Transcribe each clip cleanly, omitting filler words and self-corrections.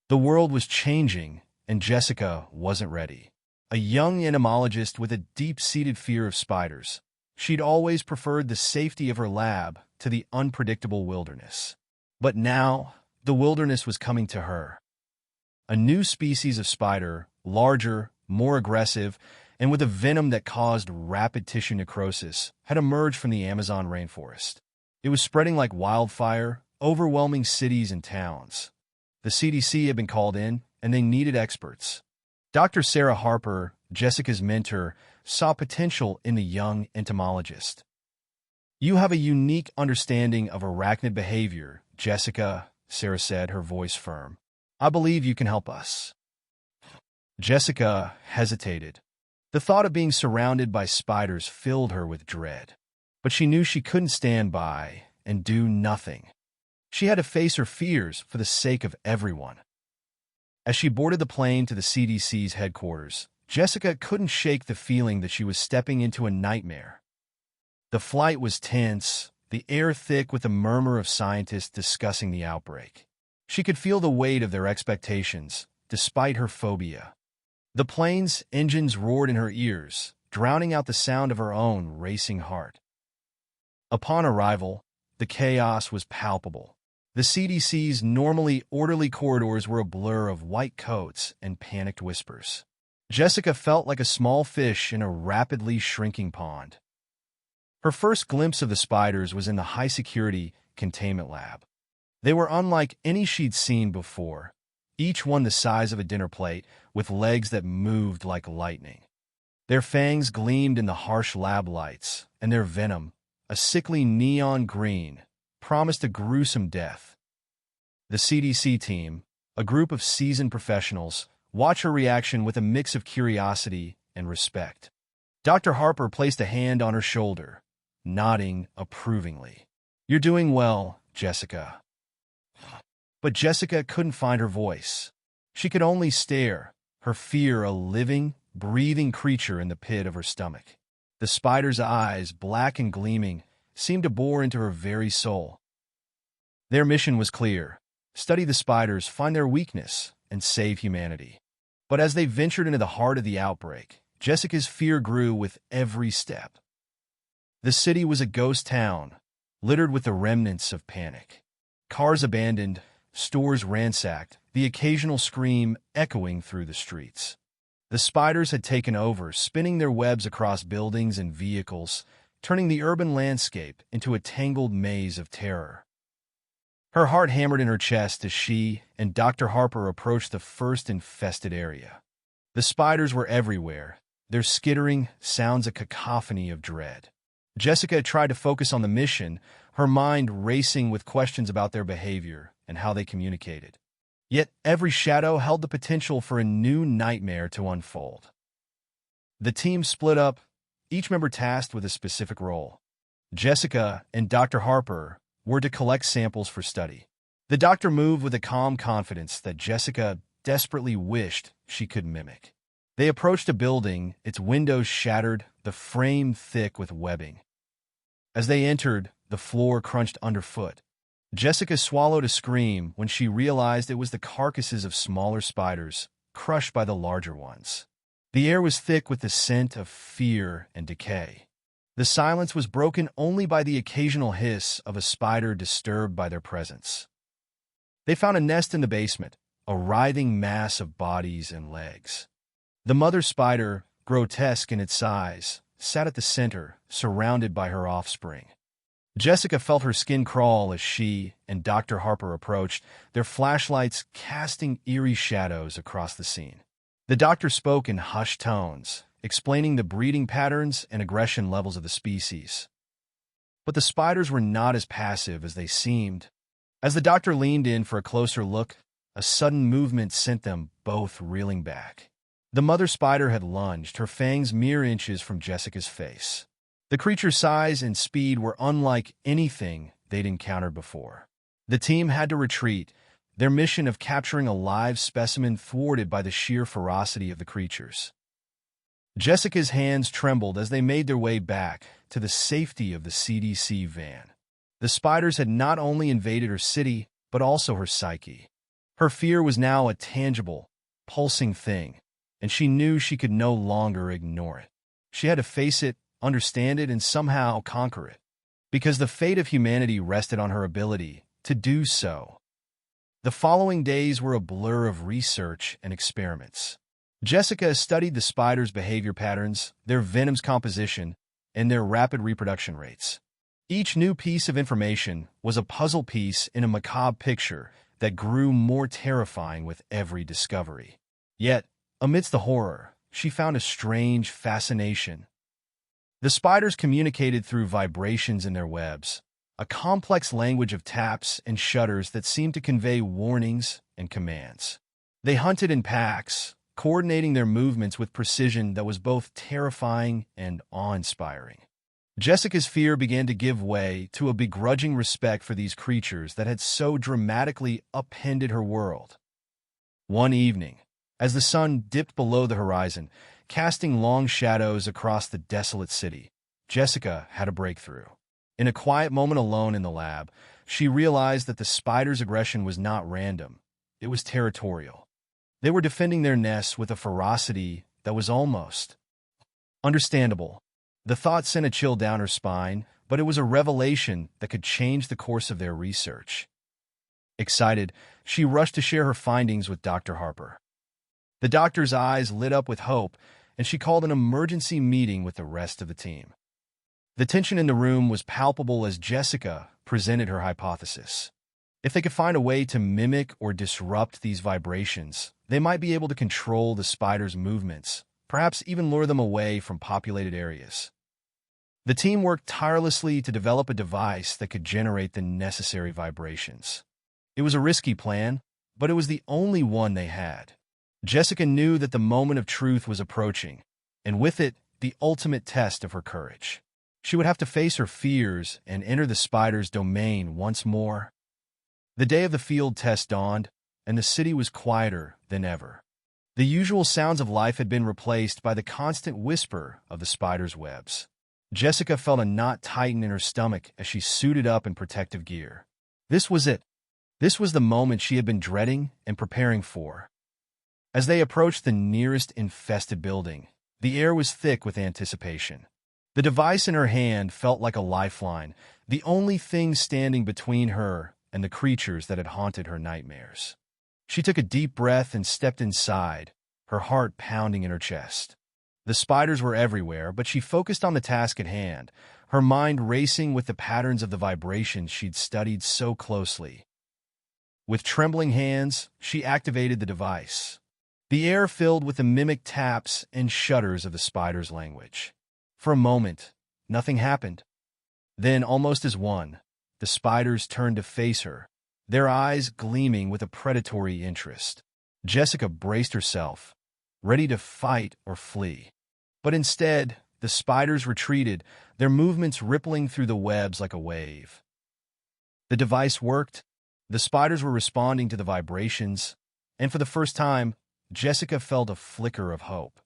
The world was changing, and Jessica wasn't ready. A young entomologist with a deep-seated fear of spiders, she'd always preferred the safety of her lab to the unpredictable wilderness. But now, the wilderness was coming to her. A new species of spider, larger, more aggressive, and with a venom that caused rapid tissue necrosis, had emerged from the Amazon rainforest. It was spreading like wildfire, overwhelming cities and towns. The CDC had been called in, and they needed experts. Dr. Sarah Harper, Jessica's mentor, saw potential in the young entomologist. "You have a unique understanding of arachnid behavior, Jessica," Sarah said, her voice firm. "I believe you can help us." Jessica hesitated. The thought of being surrounded by spiders filled her with dread. But she knew she couldn't stand by and do nothing. She had to face her fears for the sake of everyone. As she boarded the plane to the CDC's headquarters, Jessica couldn't shake the feeling that she was stepping into a nightmare. The flight was tense, the air thick with the murmur of scientists discussing the outbreak. She could feel the weight of their expectations, despite her phobia. The plane's engines roared in her ears, drowning out the sound of her own racing heart. Upon arrival, the chaos was palpable. The CDC's normally orderly corridors were a blur of white coats and panicked whispers. Jessica felt like a small fish in a rapidly shrinking pond. Her first glimpse of the spiders was in the high-security containment lab. They were unlike any she'd seen before, each one the size of a dinner plate, with legs that moved like lightning. Their fangs gleamed in the harsh lab lights, and their venom, a sickly neon green, promised a gruesome death. The CDC team, a group of seasoned professionals, watched her reaction with a mix of curiosity and respect. Dr. Harper placed a hand on her shoulder, nodding approvingly. "You're doing well, Jessica." But Jessica couldn't find her voice. She could only stare, her fear a living, breathing creature in the pit of her stomach. The spider's eyes, black and gleaming, seemed to bore into her very soul. Their mission was clear: study the spiders, find their weakness, and save humanity. But as they ventured into the heart of the outbreak, Jessica's fear grew with every step. The city was a ghost town, littered with the remnants of panic. Cars abandoned, stores ransacked, the occasional scream echoing through the streets. The spiders had taken over, spinning their webs across buildings and vehicles, turning the urban landscape into a tangled maze of terror. Her heart hammered in her chest as she and Dr. Harper approached the first infested area. The spiders were everywhere, their skittering sounds a cacophony of dread. Jessica tried to focus on the mission, her mind racing with questions about their behavior and how they communicated. Yet every shadow held the potential for a new nightmare to unfold. The team split up, each member tasked with a specific role. Jessica and Dr. Harper were to collect samples for study. The doctor moved with a calm confidence that Jessica desperately wished she could mimic. They approached a building, its windows shattered, the frame thick with webbing. As they entered, the floor crunched underfoot. Jessica swallowed a scream when she realized it was the carcasses of smaller spiders, crushed by the larger ones. The air was thick with the scent of fear and decay. The silence was broken only by the occasional hiss of a spider disturbed by their presence. They found a nest in the basement, a writhing mass of bodies and legs. The mother spider, grotesque in its size, sat at the center, surrounded by her offspring. Jessica felt her skin crawl as she and Dr. Harper approached, their flashlights casting eerie shadows across the scene. The doctor spoke in hushed tones, explaining the breeding patterns and aggression levels of the species. But the spiders were not as passive as they seemed. As the doctor leaned in for a closer look, a sudden movement sent them both reeling back. The mother spider had lunged, her fangs mere inches from Jessica's face. The creature's size and speed were unlike anything they'd encountered before. The team had to retreat, their mission of capturing a live specimen thwarted by the sheer ferocity of the creatures. Jessica's hands trembled as they made their way back to the safety of the CDC van. The spiders had not only invaded her city, but also her psyche. Her fear was now a tangible, pulsing thing, and she knew she could no longer ignore it. She had to face it, understand it, and somehow conquer it, because the fate of humanity rested on her ability to do so. The following days were a blur of research and experiments. Jessica studied the spiders' behavior patterns, their venom's composition, and their rapid reproduction rates. Each new piece of information was a puzzle piece in a macabre picture that grew more terrifying with every discovery. Yet, amidst the horror, she found a strange fascination. The spiders communicated through vibrations in their webs, a complex language of taps and shudders that seemed to convey warnings and commands. They hunted in packs, coordinating their movements with precision that was both terrifying and awe-inspiring. Jessica's fear began to give way to a begrudging respect for these creatures that had so dramatically upended her world. One evening, as the sun dipped below the horizon, casting long shadows across the desolate city, Jessica had a breakthrough. In a quiet moment alone in the lab, she realized that the spiders' aggression was not random. It was territorial. They were defending their nests with a ferocity that was almost understandable. The thought sent a chill down her spine, but it was a revelation that could change the course of their research. Excited, she rushed to share her findings with Dr. Harper. The doctor's eyes lit up with hope, and she called an emergency meeting with the rest of the team. The tension in the room was palpable as Jessica presented her hypothesis. If they could find a way to mimic or disrupt these vibrations, they might be able to control the spiders' movements, perhaps even lure them away from populated areas. The team worked tirelessly to develop a device that could generate the necessary vibrations. It was a risky plan, but it was the only one they had. Jessica knew that the moment of truth was approaching, and with it, the ultimate test of her courage. She would have to face her fears and enter the spider's domain once more. The day of the field test dawned, and the city was quieter than ever. The usual sounds of life had been replaced by the constant whisper of the spider's webs. Jessica felt a knot tighten in her stomach as she suited up in protective gear. This was it. This was the moment she had been dreading and preparing for. As they approached the nearest infested building, the air was thick with anticipation. The device in her hand felt like a lifeline, the only thing standing between her and the creatures that had haunted her nightmares. She took a deep breath and stepped inside, her heart pounding in her chest. The spiders were everywhere, but she focused on the task at hand, her mind racing with the patterns of the vibrations she'd studied so closely. With trembling hands, she activated the device. The air filled with the mimic taps and shudders of the spider's language. For a moment, nothing happened. Then, almost as one, the spiders turned to face her, their eyes gleaming with a predatory interest. Jessica braced herself, ready to fight or flee. But instead, the spiders retreated, their movements rippling through the webs like a wave. The device worked. The spiders were responding to the vibrations, and for the first time, Jessica felt a flicker of hope.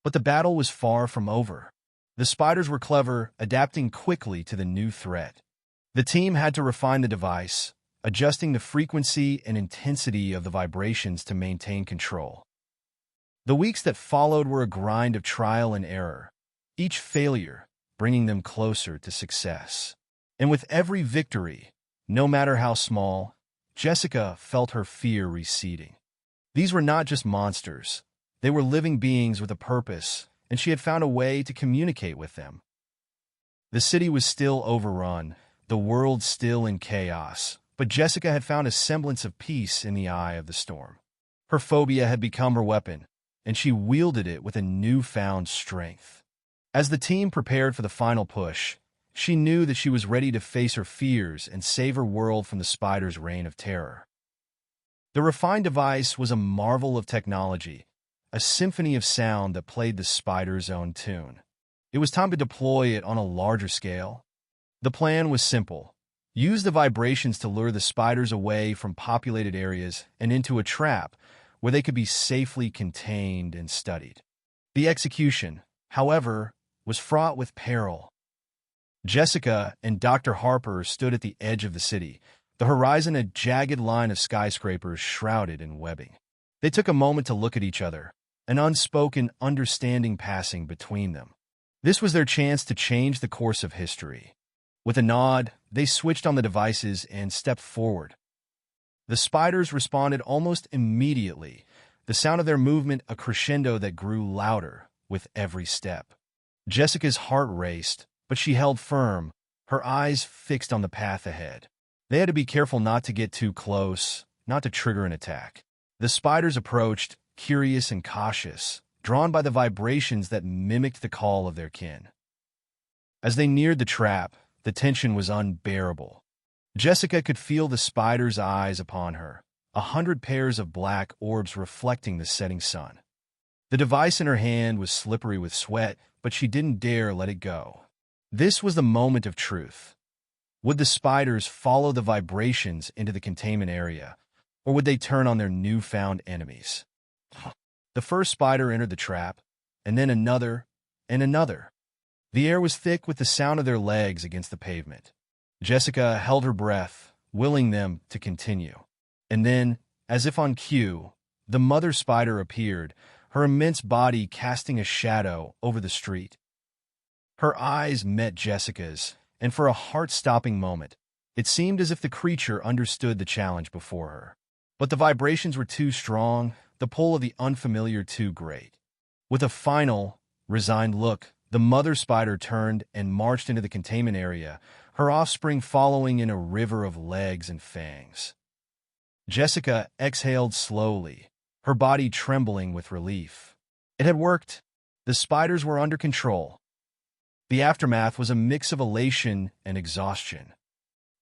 But the battle was far from over. The spiders were clever, adapting quickly to the new threat. The team had to refine the device, adjusting the frequency and intensity of the vibrations to maintain control. The weeks that followed were a grind of trial and error, each failure bringing them closer to success. And with every victory, no matter how small, Jessica felt her fear receding. These were not just monsters. They were living beings with a purpose, and she had found a way to communicate with them. The city was still overrun, the world still in chaos, but Jessica had found a semblance of peace in the eye of the storm. Her phobia had become her weapon, and she wielded it with a newfound strength. As the team prepared for the final push, she knew that she was ready to face her fears and save her world from the spider's reign of terror. The refined device was a marvel of technology, a symphony of sound that played the spider's own tune. It was time to deploy it on a larger scale. The plan was simple. Use the vibrations to lure the spiders away from populated areas and into a trap where they could be safely contained and studied. The execution, however, was fraught with peril. Jessica and Dr. Harper stood at the edge of the city, The horizon a jagged line of skyscrapers shrouded in webbing. They took a moment to look at each other, an unspoken understanding passing between them. This was their chance to change the course of history. With a nod, they switched on the devices and stepped forward. The spiders responded almost immediately, the sound of their movement a crescendo that grew louder with every step. Jessica's heart raced, but she held firm, her eyes fixed on the path ahead. They had to be careful not to get too close, not to trigger an attack. The spiders approached, curious and cautious, drawn by the vibrations that mimicked the call of their kin. As they neared the trap, the tension was unbearable. Jessica could feel the spider's eyes upon her, 100 pairs of black orbs reflecting the setting sun. The device in her hand was slippery with sweat, but she didn't dare let it go. This was the moment of truth. Would the spiders follow the vibrations into the containment area, or would they turn on their newfound enemies? The first spider entered the trap, and then another, and another. The air was thick with the sound of their legs against the pavement. Jessica held her breath, willing them to continue. And then, as if on cue, the mother spider appeared, her immense body casting a shadow over the street. Her eyes met Jessica's, and for a heart-stopping moment, it seemed as if the creature understood the challenge before her. But the vibrations were too strong, the pull of the unfamiliar too great. With a final, resigned look, the mother spider turned and marched into the containment area, her offspring following in a river of legs and fangs. Jessica exhaled slowly, her body trembling with relief. It had worked. The spiders were under control. The aftermath was a mix of elation and exhaustion.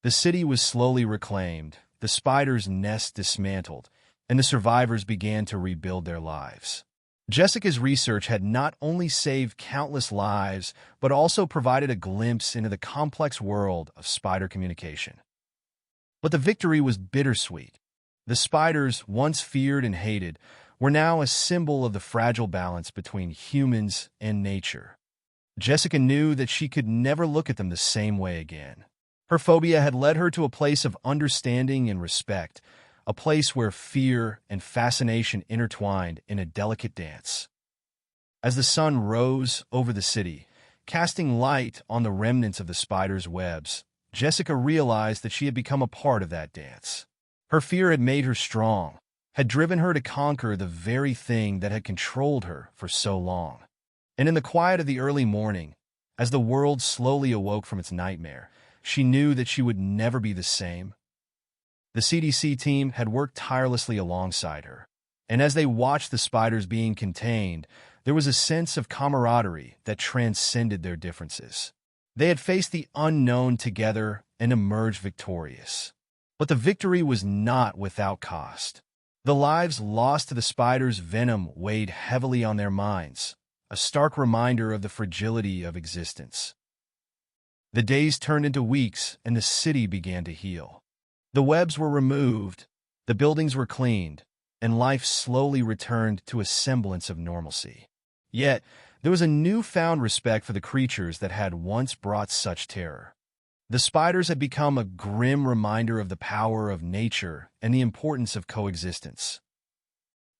The city was slowly reclaimed, the spiders' nest dismantled, and the survivors began to rebuild their lives. Jessica's research had not only saved countless lives, but also provided a glimpse into the complex world of spider communication. But the victory was bittersweet. The spiders, once feared and hated, were now a symbol of the fragile balance between humans and nature. Jessica knew that she could never look at them the same way again. Her phobia had led her to a place of understanding and respect, a place where fear and fascination intertwined in a delicate dance. As the sun rose over the city, casting light on the remnants of the spider's webs, Jessica realized that she had become a part of that dance. Her fear had made her strong, had driven her to conquer the very thing that had controlled her for so long. And in the quiet of the early morning, as the world slowly awoke from its nightmare, she knew that she would never be the same. The CDC team had worked tirelessly alongside her, and as they watched the spiders being contained, there was a sense of camaraderie that transcended their differences. They had faced the unknown together and emerged victorious. But the victory was not without cost. The lives lost to the spiders' venom weighed heavily on their minds, a stark reminder of the fragility of existence. The days turned into weeks, and the city began to heal. The webs were removed, the buildings were cleaned, and life slowly returned to a semblance of normalcy. Yet, there was a newfound respect for the creatures that had once brought such terror. The spiders had become a grim reminder of the power of nature and the importance of coexistence.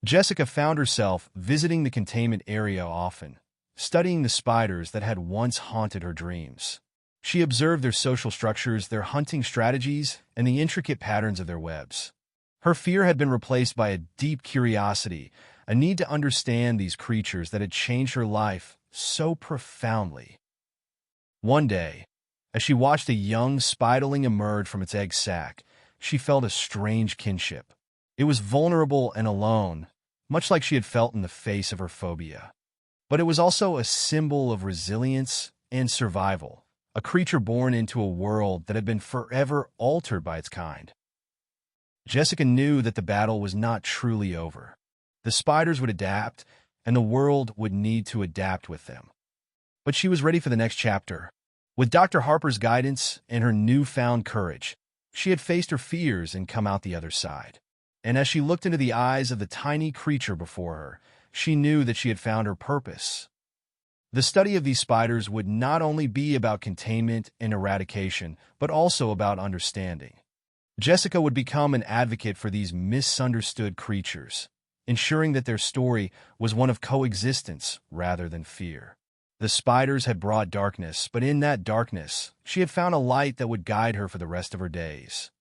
Jessica found herself visiting the containment area often, studying the spiders that had once haunted her dreams. She observed their social structures, their hunting strategies, and the intricate patterns of their webs. Her fear had been replaced by a deep curiosity, a need to understand these creatures that had changed her life so profoundly. One day, as she watched a young spiderling emerge from its egg sac, she felt a strange kinship. It was vulnerable and alone, much like she had felt in the face of her phobia. But it was also a symbol of resilience and survival, a creature born into a world that had been forever altered by its kind. Jessica knew that the battle was not truly over. The spiders would adapt, and the world would need to adapt with them. But she was ready for the next chapter. With Dr. Harper's guidance and her newfound courage, she had faced her fears and come out the other side. And as she looked into the eyes of the tiny creature before her, she knew that she had found her purpose. The study of these spiders would not only be about containment and eradication, but also about understanding. Jessica would become an advocate for these misunderstood creatures, ensuring that their story was one of coexistence rather than fear. The spiders had brought darkness, but in that darkness, she had found a light that would guide her for the rest of her days.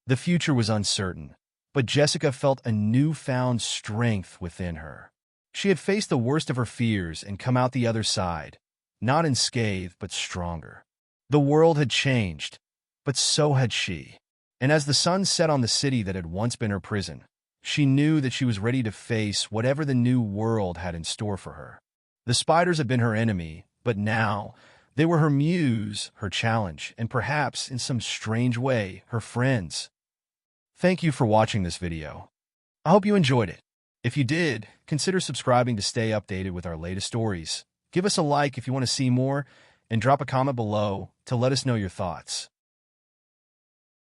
The future was uncertain, but Jessica felt a newfound strength within her. She had faced the worst of her fears and come out the other side, not unscathed but stronger. The world had changed, but so had she. And as the sun set on the city that had once been her prison, she knew that she was ready to face whatever the new world had in store for her. The spiders had been her enemy, but now they were her muse, her challenge, and perhaps, in some strange way, her friends. Thank you for watching this video. I hope you enjoyed it. If you did, consider subscribing to stay updated with our latest stories. Give us a like if you want to see more, and drop a comment below to let us know your thoughts.